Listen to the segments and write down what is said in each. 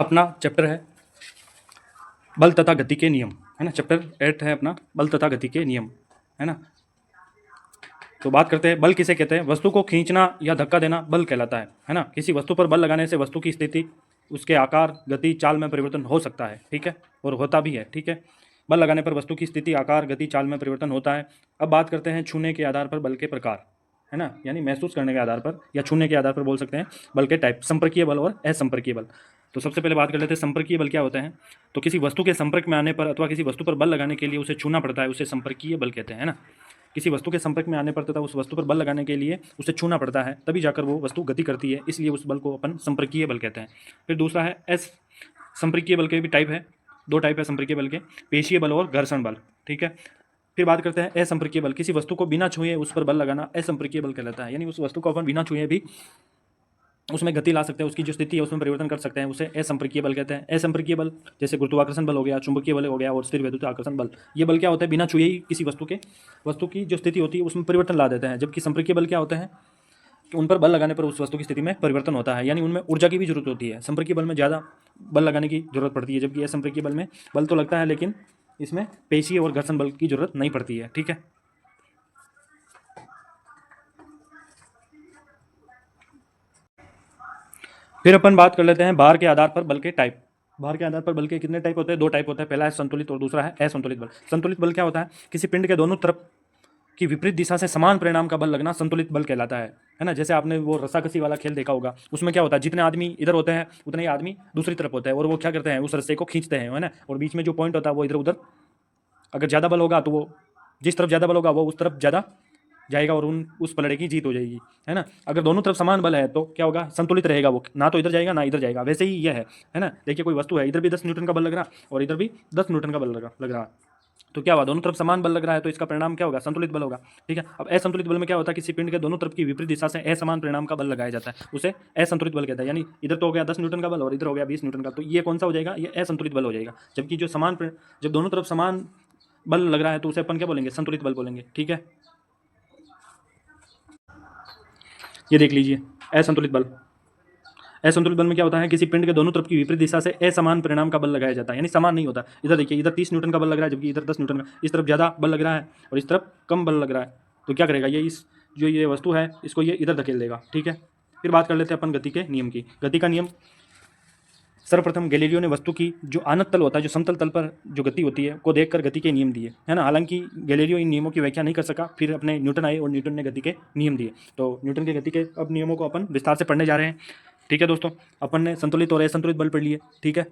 अपना चैप्टर है बल तथा गति के नियम, है ना। चैप्टर 8 है अपना बल तथा गति के नियम, है ना। तो बात करते हैं बल किसे कहते हैं। वस्तु को खींचना या धक्का देना बल कहलाता है ना। किसी वस्तु पर बल लगाने से वस्तु की स्थिति, उसके आकार, गति, चाल में परिवर्तन हो सकता है, ठीक है, और होता भी है, ठीक है। बल लगाने पर वस्तु की स्थिति, आकार, गति, चाल में परिवर्तन होता है। अब बात करते हैं छूने के आधार पर बल के प्रकार, है ना, यानी महसूस करने के आधार पर या छूने के आधार पर बोल सकते हैं बल के टाइप, संपर्कीय बल और असंपर्कीय बल। तो सबसे पहले बात कर लेते हैं संपर्कीय बल क्या होता है। तो किसी वस्तु के संपर्क में आने पर अथवा किसी वस्तु पर बल लगाने के लिए उसे छूना पड़ता है, उसे संपर्कीय बल कहते हैं, है ना। किसी वस्तु के संपर्क में आने पर तथा उस वस्तु पर बल लगाने के लिए उसे छूना पड़ता है, तभी जाकर वो वस्तु गति करती है, इसलिए उस बल को अपन संपर्कीय बल कहते हैं। फिर दूसरा है एस संपर्कीय बल के भी टाइप है, दो टाइप है संपर्कीय बल के, पेशीय बल और घर्षण बल, ठीक है। फिर बात करते हैं असंपर्कीय बल। किसी वस्तु को बिना छुए उस पर बल लगाना असंपर्कीय बल कहलाता है, यानी उस वस्तु को अपन बिना छुए भी उसमें गति ला सकते हैं, उसकी जो स्थिति है उसमें परिवर्तन कर सकते हैं, उसे असंपर्कीय बल कहते हैं। असंपर्कीय बल जैसे गुरुत्वाकर्षण बल हो गया, चुंबकीय बल हो गया और स्थिर वैद्युत आकर्षण बल। ये बल क्या होता है, बिना छुए ही किसी वस्तु की जो स्थिति होती है उसमें परिवर्तन ला देते हैं। जबकि संपर्कीय बल क्या होते हैं कि उन पर बल लगाने पर उस वस्तु की स्थिति में परिवर्तन होता है, यानी उनमें ऊर्जा की भी जरूरत होती है। संपर्कीय बल में ज़्यादा बल लगाने की जरूरत पड़ती है, जबकि असंपर्कीय बल में बल तो लगता है लेकिन इसमें पेशीय और घर्षण बल की जरूरत नहीं पड़ती है, ठीक है। फिर अपन बात कर लेते हैं भार के आधार पर बल के टाइप। भार के आधार पर बल के कितने टाइप होते हैं, दो टाइप होते हैं। पहला है संतुलित और दूसरा है असंतुलित बल। संतुलित बल क्या होता है, किसी पिंड के दोनों तरफ की विपरीत दिशा से समान परिणाम का बल लगना संतुलित बल कहलाता है ना। जैसे आपने वो रस्साकसी वाला खेल देखा होगा, उसमें क्या होता है, जितने आदमी इधर होते हैं उतने ही आदमी दूसरी तरफ होते हैं और वो क्या करते हैं, उस रस्से को खींचते हैं, है ना। और बीच में जो पॉइंट होता है वो इधर उधर, अगर ज़्यादा बल होगा तो वो जिस तरफ ज़्यादा बल होगा वो उस तरफ ज़्यादा जाएगा और उस पलड़े की जीत हो जाएगी, है ना। अगर दोनों तरफ समान बल है तो क्या होगा, संतुलित रहेगा, वो ना तो इधर जाएगा ना इधर जाएगा। वैसे ही यह है ना। देखिए कोई वस्तु है, इधर भी 10 न्यूटन का बल लग रहा और इधर भी 10 न्यूटन का बल लग रहा, तो क्या हुआ, दोनों तरफ समान बल लग रहा है, तो इसका परिणाम क्या होगा, संतुलित बल होगा, ठीक है। अब असंतुलित बल में क्या होता है, किसी पिंड के दोनों तरफ की विपरीत दिशा से असमान परिणाम का बल लगाया जाता है, उसे असंतुलित बल कहता है। यानी इधर तो हो गया 10 न्यूटन का बल और इधर हो गया 20 न्यूटन का, तो ये कौन सा हो जाएगा, ये असंतुलित बल हो जाएगा। जबकि जब दोनों तरफ समान बल लग रहा है तो उसे अपन क्या बोलेंगे, संतुलित बल बोलेंगे, ठीक है। ये देख लीजिए असंतुलित बल। असंतुलित बल में क्या होता है, किसी पिंड के दोनों तरफ की विपरीत दिशा से असमान परिणाम का बल लगाया जाता है, यानी समान नहीं होता। इधर देखिए, इधर 30 न्यूटन का बल लग रहा है जबकि इधर 10 न्यूटन का, इस तरफ ज़्यादा बल लग रहा है और इस तरफ कम बल लग रहा है, तो क्या करेगा ये, इस जो ये वस्तु है इसको ये इधर धकेल देगा, ठीक है। फिर बात कर लेते हैं अपन गति के नियम की। गति का नियम, सर्वप्रथम गैलीलियो ने वस्तु की जो आनत तल होता है, जो समतल तल पर जो गति होती है को देखकर गति के नियम दिए, है ना। हालांकि गैलीलियो इन नियमों की व्याख्या नहीं कर सका, फिर अपने न्यूटन आए और न्यूटन ने गति के नियम दिए। तो न्यूटन के गति के अब नियमों को अपन विस्तार से पढ़ने जा रहे हैं, ठीक है दोस्तों। अपन ने संतुलित और असंतुलित बल पढ़ लिए, ठीक है।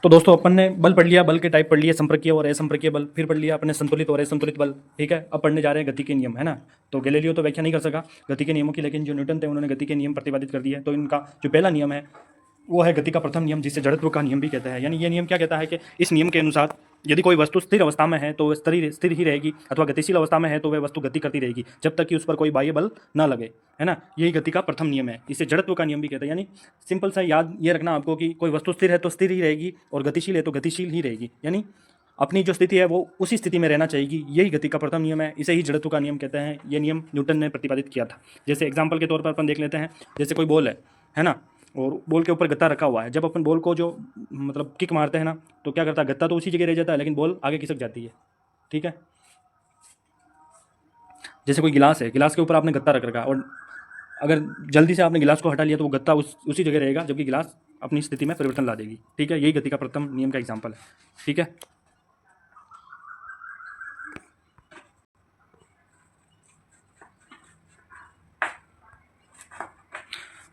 तो दोस्तों अपन ने बल पढ़ लिया, बल के टाइप पढ़ लिए, संपर्कीय और असंपर्कीय बल, फिर पढ़ लिया अपने संतुलित और असंतुलित बल, ठीक है। अब पढ़ने जा रहे हैं गति के नियम, है ना। तो गैलीलियो तो व्याख्या नहीं कर सका गति के नियमों की, लेकिन जो न्यूटन थे उन्होंने गति के नियम प्रतिपादित कर दिए। तो इनका जो पहला नियम है वो है गति का प्रथम नियम, जिसे जड़त्व का नियम भी कहते हैं। यानी ये नियम क्या कहता है कि इस नियम के अनुसार यदि कोई वस्तु स्थिर अवस्था में है तो वह स्थिर ही रहेगी, अथवा गतिशील अवस्था में है तो वह वस्तु गति करती रहेगी जब तक कि उस पर कोई बाह्य बल ना लगे, है ना। यही गति का प्रथम नियम है, इसे जड़त्व का नियम भी कहते हैं। यानी सिंपल सा याद ये रखना आपको कि कोई वस्तु स्थिर है तो स्थिर ही रहेगी और गतिशील है तो गतिशील ही रहेगी, यानी अपनी जो स्थिति है वो उसी स्थिति में रहना चाहिए। यही गति का प्रथम नियम है, इसे ही जड़त्व का नियम कहते हैं। ये नियम न्यूटन ने प्रतिपादित किया था। जैसे एग्जाम्पल के तौर पर अपन देख लेते हैं, जैसे कोई बॉल है ना, और बॉल के ऊपर गत्ता रखा हुआ है। जब अपन बॉल को जो मतलब किक मारते हैं ना, तो क्या करता है, गत्ता तो उसी जगह रह जाता है लेकिन बॉल आगे खिसक जाती है, ठीक है। जैसे कोई गिलास है, गिलास के ऊपर आपने गत्ता रख रखा और अगर जल्दी से आपने गिलास को हटा लिया तो वो गत्ता उसी जगह रहेगा, जबकि गिलास अपनी स्थिति में परिवर्तन ला देगी, ठीक है। यही गति का प्रथम नियम का एग्जाम्पल है, ठीक है।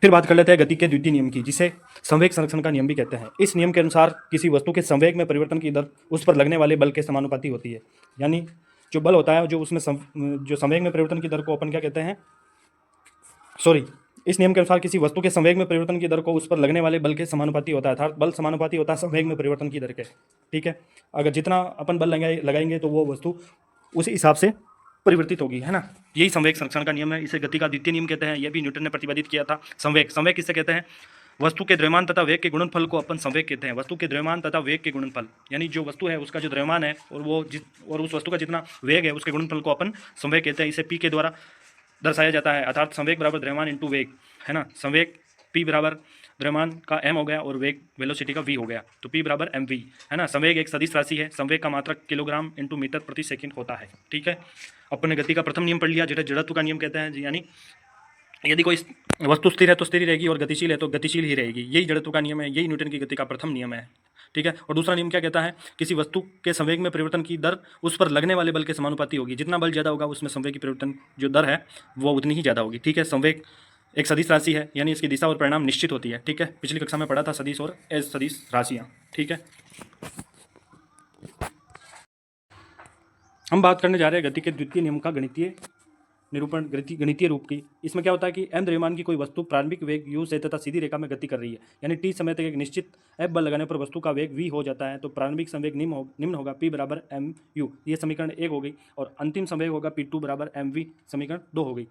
फिर बात कर लेते हैं गति के द्वितीय नियम की, जिसे संवेग संरक्षण का नियम भी कहते हैं। इस नियम के अनुसार किसी वस्तु के संवेग में परिवर्तन की दर उस पर लगने वाले बल के समानुपाती होती है। यानी जो बल होता है जो उसमें जो संवेग में परिवर्तन की दर को अपन क्या कहते हैं, इस नियम के अनुसार किसी वस्तु के संवेग में परिवर्तन की दर को उस पर लगने वाले बल के समानुपाती होता है, अर्थात बल समानुपाती होता है संवेग में परिवर्तन की दर के, ठीक है। अगर जितना अपन बल लगाएंगे तो वो वस्तु उसी हिसाब से परिवर्तित होगी, है ना। यही संवेग संरक्षण का नियम है, इसे गति का द्वितीय नियम कहते हैं। यह भी न्यूटन ने प्रतिपादित किया था। संवेग किससे कहते हैं, वस्तु के द्रव्यमान तथा वेग के गुणनफल को अपन संवेग कहते हैं। वस्तु के द्रव्यमान तथा वेग के गुणनफल, यानी जो वस्तु है उसका जो द्रव्यमान है और उस वस्तु का जितना वेग है उसके गुणनफल को अपन संवेग कहते हैं। इसे पी के द्वारा दर्शाया जाता है, अर्थात संवेग बराबर द्रव्यमान इंटू वेग, है ना। संवेग p बराबर द्रव्यमान का m हो गया और वेग वेलोसिटी का v हो गया, तो p बराबर mv, है ना। संवेग एक सदिश राशि है, संवेग का मात्रक किलोग्राम इंटू मीटर प्रति सेकंड होता है, ठीक है। अपन ने गति का प्रथम नियम पढ़ लिया, जेटा जड़त्व का नियम कहते हैं, यानी यदि कोई वस्तु स्थिर है तो स्थिर ही रहेगी और गतिशील है तो गतिशील ही रहेगी, यही जड़त्व का नियम है, यही न्यूटन की गति का प्रथम नियम है, ठीक है। और दूसरा नियम क्या कहता है, किसी वस्तु के संवेग में परिवर्तन की दर उस पर लगने वाले बल के समानुपाती होगी, जितना बल ज़्यादा होगा उसमें संवेग की परिवर्तन जो दर है वो उतनी ही ज़्यादा होगी, ठीक है। संवेग एक सदिश राशि है, यानी इसकी दिशा और परिणाम निश्चित होती है, ठीक है। पिछली कक्षा में पढ़ा था सदिश और असदिश राशियाँ, ठीक है। हम बात करने जा रहे हैं गति के द्वितीय नियम का गणितीय निरूपण, गणितीय रूप की। इसमें क्या होता है कि m द्रव्यमान की कोई वस्तु प्रारंभिक वेग u से तथा सीधी रेखा में गति कर रही है, यानी t समय तक एक निश्चित f बल लगाने पर वस्तु का वेग v हो जाता है, तो प्रारंभिक संवेग निम्न होगा p बराबर mu, ये समीकरण 1 हो गई, और अंतिम संवेग होगा p2 बराबर mv, समीकरण 2 हो गई,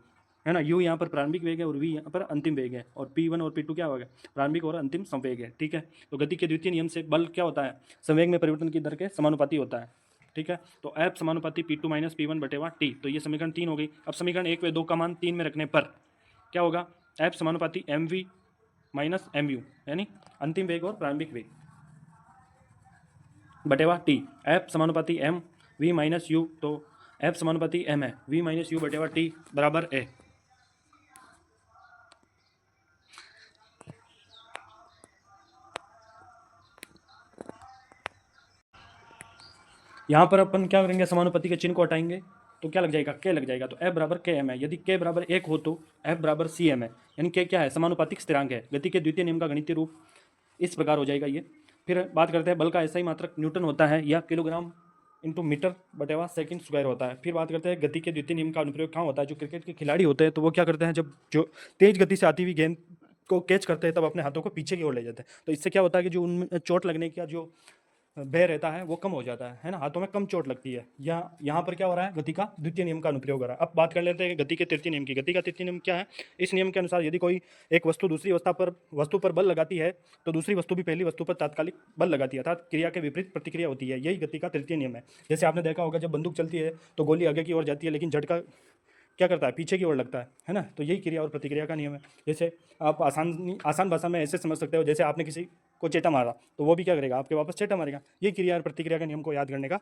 है ना। u यहाँ पर प्रारंभिक वेग है और v यहाँ पर अंतिम वेग है, और p1 और p2 क्या होगा, प्रारंभिक और अंतिम संवेग है, ठीक है। तो गति के द्वितीय नियम से बल क्या होता है, संवेग में परिवर्तन की दर के समानुपाती होता है, ठीक है। तो F समानुपाती P2 माइनस P1 बटेवा T, तो ये समीकरण 3 हो गई। अब समीकरण 1 व 2 का मान 3 में रखने पर क्या होगा, F समानुपाती mv माइनस mu, यानी अंतिम वेग और प्रारंभिक वेग, बटेवा T। F समानुपाती m v माइनस u, तो F समानुपाती m है v माइनस u बटेवा T बराबर a। यहाँ पर अपन क्या करेंगे, समानुपाती के चिन्ह को हटाएंगे तो क्या लग जाएगा, k लग जाएगा, तो F बराबर k m है। यदि k बराबर 1 हो तो F बराबर c m है, यानी k क्या है, समानुपातिक स्थिरांक है। गति के द्वितीय नियम का गणितीय रूप इस प्रकार हो जाएगा ये। फिर बात करते हैं बल का ऐसा ही मात्रक न्यूटन होता है, या किलोग्राम इंटू मीटर बटेवा सेकंड स्क्वायर होता है। फिर बात करते हैं गति के द्वितीय नियम का अनुप्रयोग कहाँ होता है। जो क्रिकेट के खिलाड़ी होते हैं तो वो क्या करते हैं, जब जो तेज गति से आती हुई गेंद को कैच करते हैं तब अपने हाथों को पीछे की ओर ले जाते हैं, तो इससे क्या होता है कि जो उनमें चोट लगने का जो भय रहता है वो कम हो जाता है ना, हाथों में कम चोट लगती है। या यहाँ पर क्या हो रहा है, गति का द्वितीय नियम का अनुप्रयोग हो रहा है। अब बात कर लेते हैं गति के तृतीय नियम की। गति का तृतीय नियम क्या है, इस नियम के अनुसार यदि कोई एक वस्तु दूसरी वस्तु पर बल लगाती है तो दूसरी वस्तु भी पहली वस्तु पर तात्कालिक बल लगाती है, अर्थात क्रिया के विपरीत प्रतिक्रिया होती है, यही गति का तृतीय नियम है। जैसे आपने देखा होगा जब बंदूक चलती है तो गोली आगे की ओर जाती है, लेकिन झटका क्या करता है, पीछे की ओर लगता है ना। तो यही क्रिया और प्रतिक्रिया का नियम है। जैसे आप आसान भाषा में ऐसे समझ सकते हो, जैसे आपने किसी को चेटा मारा तो वो भी क्या करेगा, आपके वापस चेटा मारेगा। ये क्रिया और प्रतिक्रिया के नियम को याद करने का